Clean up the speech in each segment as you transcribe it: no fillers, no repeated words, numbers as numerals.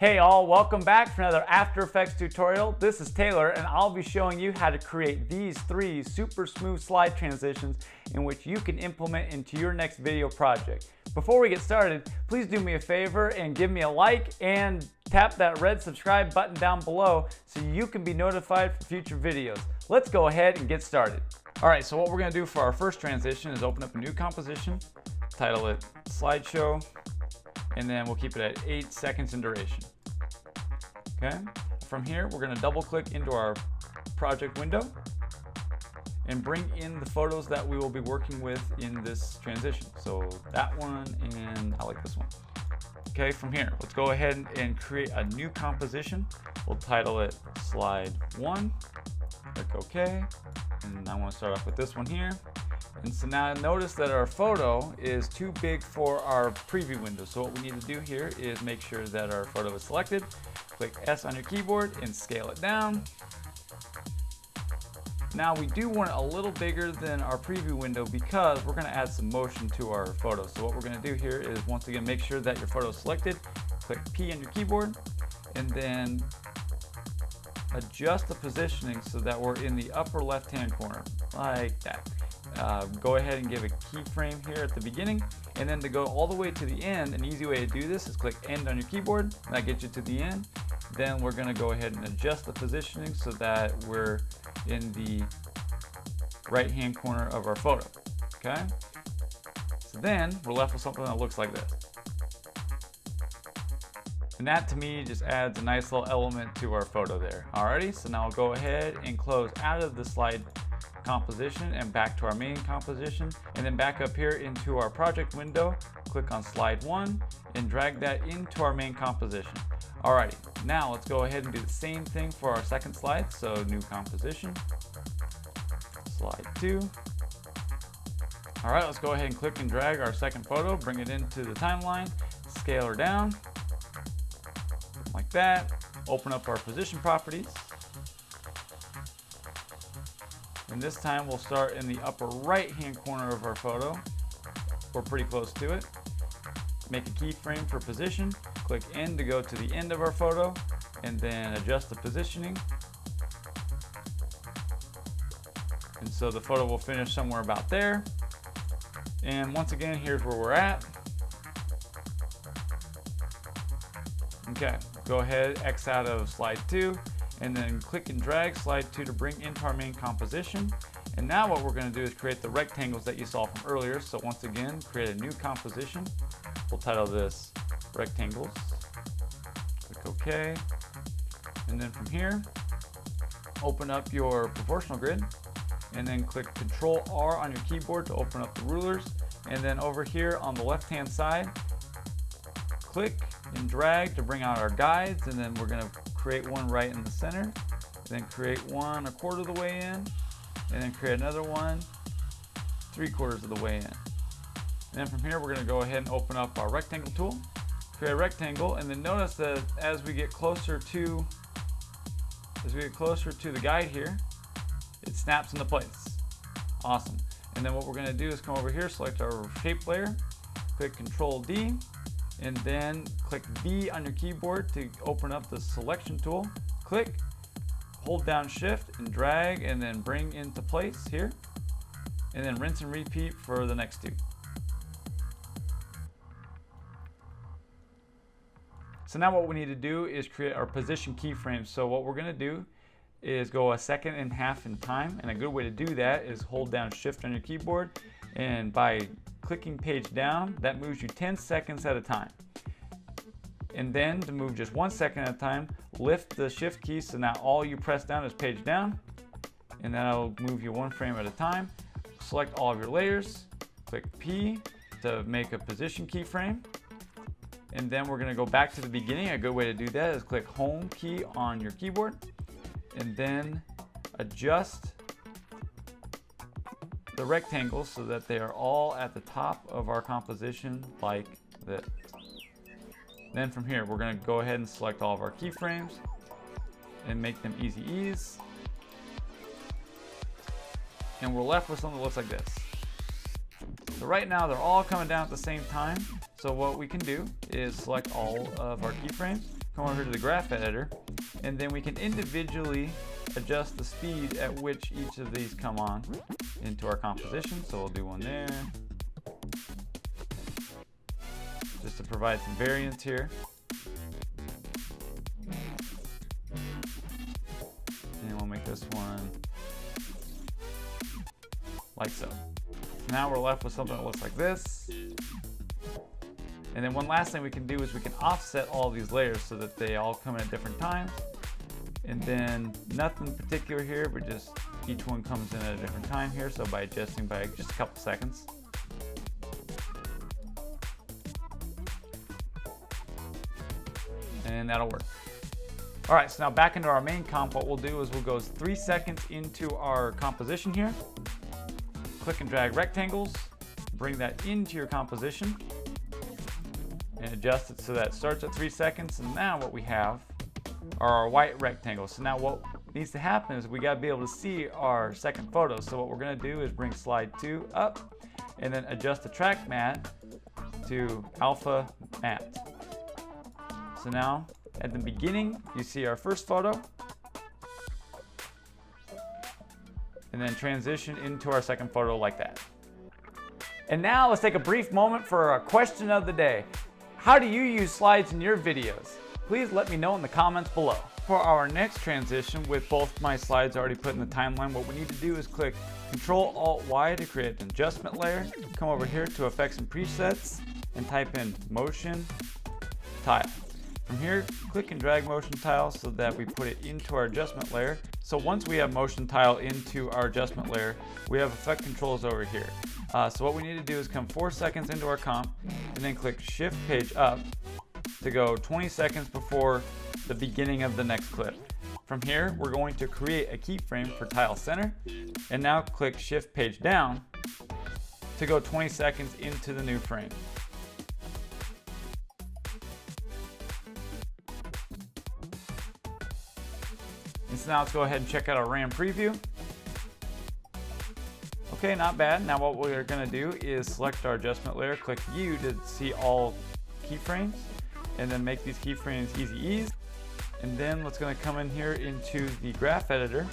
Hey all, welcome back for another After Effects tutorial. This is Taylor and I'll be showing you how to create these 3 super smooth slide transitions in which you can implement into your next video project. Before we get started, please do me a favor and give me a like and tap that red subscribe button down below so you can be notified for future videos. Let's go ahead and get started. Alright, so what we're going to do for our first transition is open up a new composition, title it Slideshow, and then we'll keep it at 8 seconds in duration. Okay, from here we're going to double click into our project window and bring in the photos that we will be working with in this transition. So that one, and I like this one. Okay, from here let's go ahead and create a new composition. We'll title it Slide 1, click OK, and I want to start off with this one here. And so now notice that our photo is too big for our preview window. So what we need to do here is make sure that our photo is selected. Click S on your keyboard and scale it down. Now we do want it a little bigger than our preview window because we're going to add some motion to our photo. So what we're going to do here is once again make sure that your photo is selected. Click P on your keyboard and then adjust the positioning so that we're in the upper left hand corner like that. Go ahead and give a keyframe here at the beginning, and then to go all the way to the end, an easy way to do this is click End on your keyboard, and that gets you to the end. Then we're going to go ahead and adjust the positioning so that we're in the right hand corner of our photo. Okay, so then we're left with something that looks like this, and that to me just adds a nice little element to our photo there. Alrighty, so now I'll go ahead and close out of the slide composition and back to our main composition, and then back up here into our project window, click on Slide 1 and drag that into our main composition. Alrighty, now let's go ahead and do the same thing for our second slide. So new composition, Slide 2. Alright, let's go ahead and click and drag our second photo, bring it into the timeline, scale her down like that, open up our position properties. And this time we'll start in the upper right hand corner of our photo. We're pretty close to it. Make a keyframe for position, click N to go to the end of our photo, and then adjust the positioning. And so the photo will finish somewhere about there. And once again, here's where we're at. Okay, go ahead, X out of Slide 2. And then click and drag Slide 2 to bring into our main composition. And now what we're going to do is create the rectangles that you saw from earlier. So once again, create a new composition. We'll title this Rectangles. Click OK. And then from here, open up your proportional grid. And then click Control R on your keyboard to open up the rulers. And then over here on the left-hand side, click and drag to bring out our guides. And then we're going to create one right in the center, and then create one 1/4 of the way in, and then create another one 3/4 of the way in. And then from here we're going to go ahead and open up our rectangle tool, create a rectangle, and then notice that as we get closer to the guide here, it snaps into place. Awesome. And then what we're going to do is come over here, select our shape layer, click Control D, and then click V on your keyboard to open up the selection tool. Click, hold down Shift and drag, and then bring into place here, and then rinse and repeat for the next 2. So now what we need to do is create our position keyframes. So what we're going to do is go 1.5 seconds in time, and a good way to do that is hold down Shift on your keyboard, and by clicking page down, that moves you 10 seconds at a time. And then to move just 1 second at a time, lift the Shift key so now all you press down is page down, and that'll move you 1 frame at a time. Select all of your layers, click P to make a position keyframe, and then we're going to go back to the beginning. A good way to do that is click Home key on your keyboard, and then adjust the rectangles so that they are all at the top of our composition like this. Then from here, we're going to go ahead and select all of our keyframes and make them easy ease. And we're left with something that looks like this. So right now, they're all coming down at the same time. So what we can do is select all of our keyframes, come over here to the graph editor, and then we can individually adjust the speed at which each of these come on into our composition. So we'll do one there, just to provide some variance here. And we'll make this one like so. Now we're left with something that looks like this. And then one last thing we can do is we can offset all these layers so that they all come in at different times. And then nothing particular here, but just each one comes in at a different time here. So by adjusting by just a couple seconds. And that'll work. All right, so now back into our main comp, what we'll do is we'll go 3 seconds into our composition here. Click and drag rectangles, bring that into your composition, and adjust it so that it starts at 3 seconds. And now what we have are our white rectangles. So now what needs to happen is we gotta be able to see our second photo. So what we're gonna do is bring slide 2 up and then adjust the track matte to alpha matte. So now at the beginning, you see our first photo, and then transition into our second photo like that. And now let's take a brief moment for our question of the day. How do you use slides in your videos? Please let me know in the comments below. For our next transition, with both my slides already put in the timeline, what we need to do is click Ctrl-Alt-Y to create an adjustment layer. Come over here to Effects and Presets and type in Motion Tile. From here, click and drag Motion Tile so that we put it into our adjustment layer. So once we have Motion Tile into our adjustment layer, we have effect controls over here. So what we need to do is come 4 seconds into our comp and then click Shift Page Up to go 20 seconds before the beginning of the next clip. From here, we're going to create a keyframe for Tile Center, and now click Shift Page Down to go 20 seconds into the new frame. And so now let's go ahead and check out our RAM preview. Okay, not bad. Now what we're gonna do is select our adjustment layer, click U to see all keyframes, and then make these keyframes easy ease. And then let's gonna come in here into the graph editor,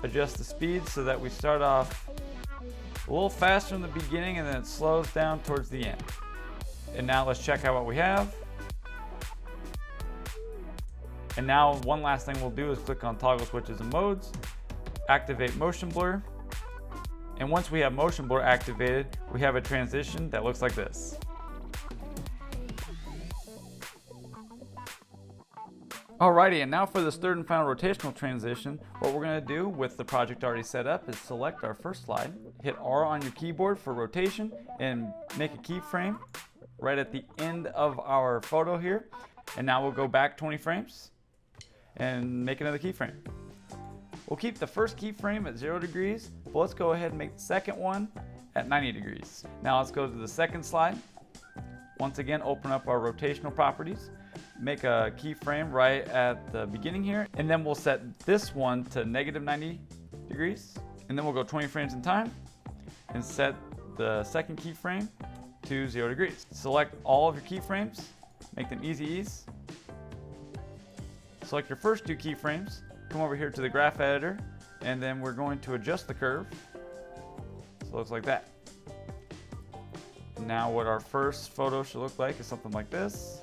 adjust the speed so that we start off a little faster in the beginning and then it slows down towards the end. And now let's check out what we have. And now one last thing we'll do is click on Toggle Switches and Modes, activate Motion Blur. And once we have Motion Blur activated, we have a transition that looks like this. Alrighty, and now for this third and final rotational transition, what we're gonna do with the project already set up is select our first slide, hit R on your keyboard for rotation, and make a keyframe right at the end of our photo here. And now we'll go back 20 frames and make another keyframe. We'll keep the first keyframe at 0 degrees, but let's go ahead and make the second one at 90 degrees. Now let's go to the second slide. Once again, open up our rotational properties, make a keyframe right at the beginning here, and then we'll set this one to -90 degrees, and then we'll go 20 frames in time and set the second keyframe to 0 degrees. Select all of your keyframes, make them easy ease. Select your first 2 keyframes, come over here to the graph editor, and then we're going to adjust the curve. So it looks like that. Now what our first photo should look like is something like this.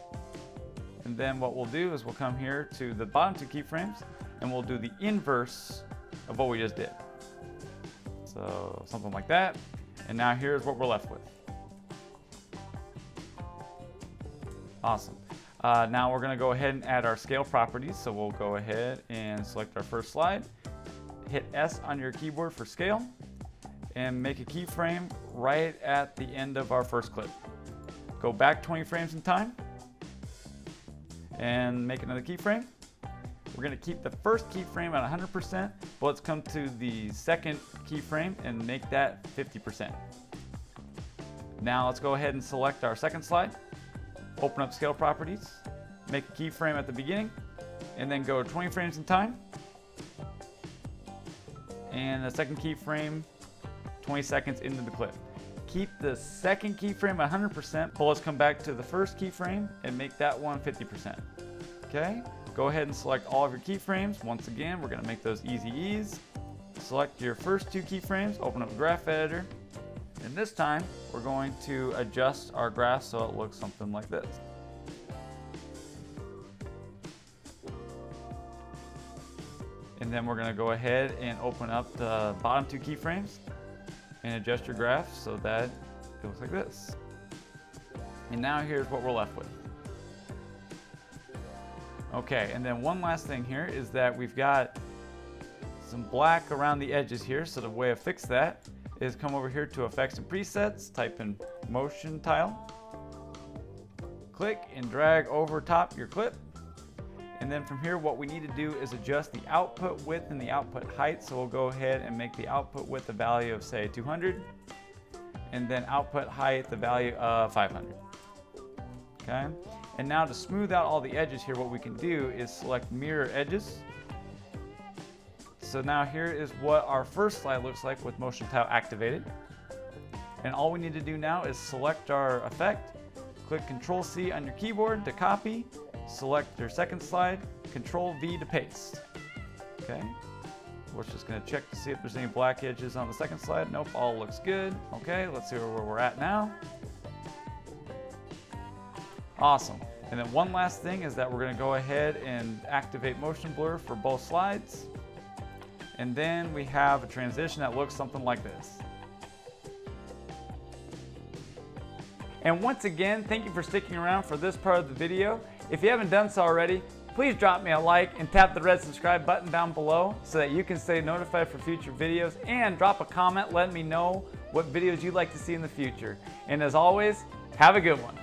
And then what we'll do is we'll come here to the bottom 2 keyframes and we'll do the inverse of what we just did. So something like that. And now here's what we're left with. Awesome. Now we're gonna go ahead and add our scale properties. So we'll go ahead and select our first slide, hit S on your keyboard for scale, and make a keyframe right at the end of our first clip. Go back 20 frames in time and make another keyframe. We're gonna keep the first keyframe at 100%, but let's come to the second keyframe and make that 50%. Now let's go ahead and select our second slide, open up scale properties, make a keyframe at the beginning, and then go 20 frames in time. And the second keyframe 20 seconds into the clip. Keep the second keyframe at 100%, but let's come back to the first keyframe and make that one 50%. Okay, go ahead and select all of your keyframes. Once again, we're going to make those easy ease. Select your first two keyframes, open up the graph editor, and this time we're going to adjust our graph so it looks something like this. And then we're going to go ahead and open up the bottom two keyframes and adjust your graph so that it looks like this. And now here's what we're left with. Okay, and then one last thing here is that we've got some black around the edges here, so the way to fix that is come over here to Effects and Presets, type in Motion Tile, click and drag over top your clip, and then from here what we need to do is adjust the output width and the output height. So we'll go ahead and make the output width a value of say 200, and then output height the value of 500. Okay, and now to smooth out all the edges here, what we can do is select Mirror Edges. So now here is what our first slide looks like with Motion Tile activated. And all we need to do now is select our effect, click Control-C on your keyboard to copy, select your second slide, Control-V to paste. Okay, we're just going to check to see if there's any black edges on the second slide. Nope, all looks good. Okay, let's see where we're at now. Awesome. And then one last thing is that we're going to go ahead and activate motion blur for both slides. And then we have a transition that looks something like this. And once again, thank you for sticking around for this part of the video. If you haven't done so already, please drop me a like and tap the red subscribe button down below so that you can stay notified for future videos, and drop a comment letting me know what videos you'd like to see in the future. And as always, have a good one.